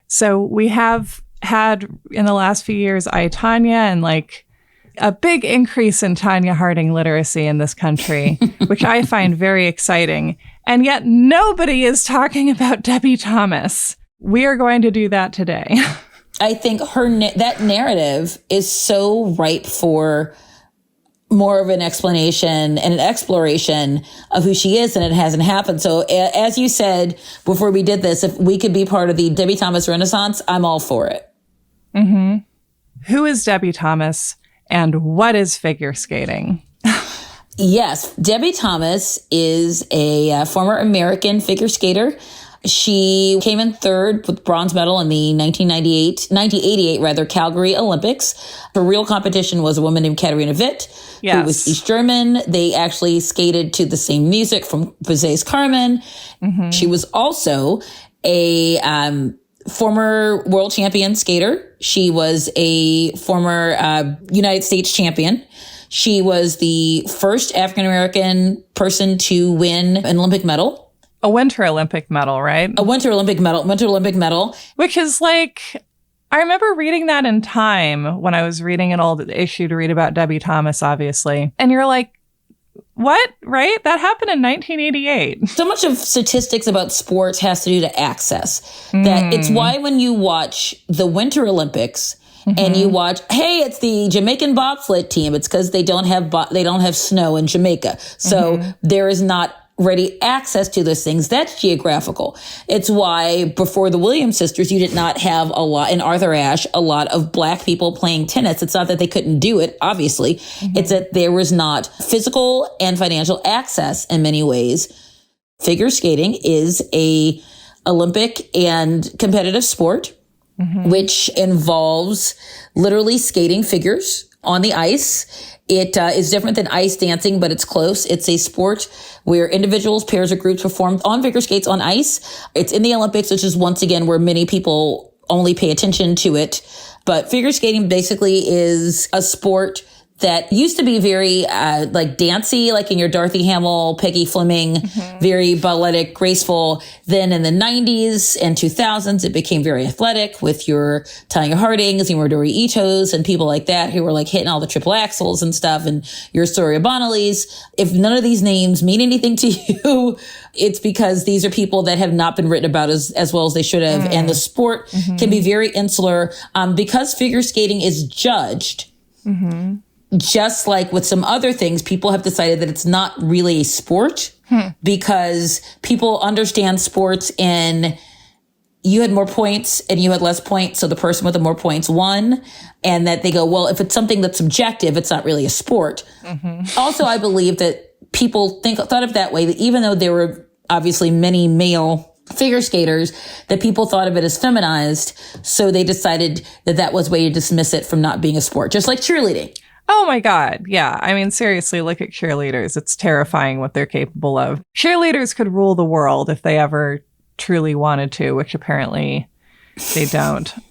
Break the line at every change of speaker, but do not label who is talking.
So we have had in the last few years, Tanya, and like a big increase in Tanya Harding literacy in this country, which I find very exciting. And yet nobody is talking about Debi Thomas. We are going to do that today.
I think that narrative is so ripe for more of an explanation and an exploration of who she is, and it hasn't happened. So as you said before we did this, if we could be part of the Debi Thomas Renaissance, I'm all for it.
Mm-hmm. Who is Debi Thomas and what is figure skating?
Yes, Debi Thomas is a former American figure skater. She came in third with bronze medal in the 1988 Calgary Olympics. Her real competition was a woman named Katharina Witt, who was East German. They actually skated to the same music from Bizet's Carmen. Mm-hmm. She was also a former world champion skater. She was a former United States champion. She was the first African-American person to win an Olympic medal.
A Winter Olympic medal, right?
A Winter Olympic medal.
Which is like, I remember reading that in Time when I was reading an old issue to read about Debi Thomas, obviously. And you're like, what? Right? That happened in 1988.
So much of statistics about sports has to do to access. That it's why when you watch the Winter Olympics and you watch, hey, it's the Jamaican bobsled team, it's because they don't have snow in Jamaica. So there is not ready access to those things. That's geographical. It's why before the Williams sisters, you did not have a lot, in Arthur Ashe, a lot of Black people playing tennis. It's not that they couldn't do it, obviously. It's that there was not physical and financial access in many ways. Figure skating is a Olympic and competitive sport, which involves literally skating figures on the ice. It is different than ice dancing, but it's close. It's a sport where individuals, pairs, or groups perform on figure skates on ice. It's in the Olympics, which is once again where many people only pay attention to it. But figure skating basically is a sport that used to be very like dancey, like in your Dorothy Hamill, Peggy Fleming, very balletic, graceful. Then in the 90s and 2000s, it became very athletic with your Tanya Hardings, your Midori Itos, and people like that who were like hitting all the triple axels and stuff, and your Soria Bonalis. If none of these names mean anything to you, it's because these are people that have not been written about as well as they should have. And the sport can be very insular because figure skating is judged. Just like with some other things, people have decided that it's not really a sport because people understand sports in you had more points and you had less points, so the person with the more points won. And that they go, well, if it's something that's subjective, it's not really a sport. Also, I believe that people thought of that way, that even though there were obviously many male figure skaters, that people thought of it as feminized. So they decided that that was a way to dismiss it from not being a sport, just like cheerleading.
Oh my God. Yeah. I mean, seriously, look at cheerleaders. It's terrifying what they're capable of. Cheerleaders could rule the world if they ever truly wanted to, which apparently they don't.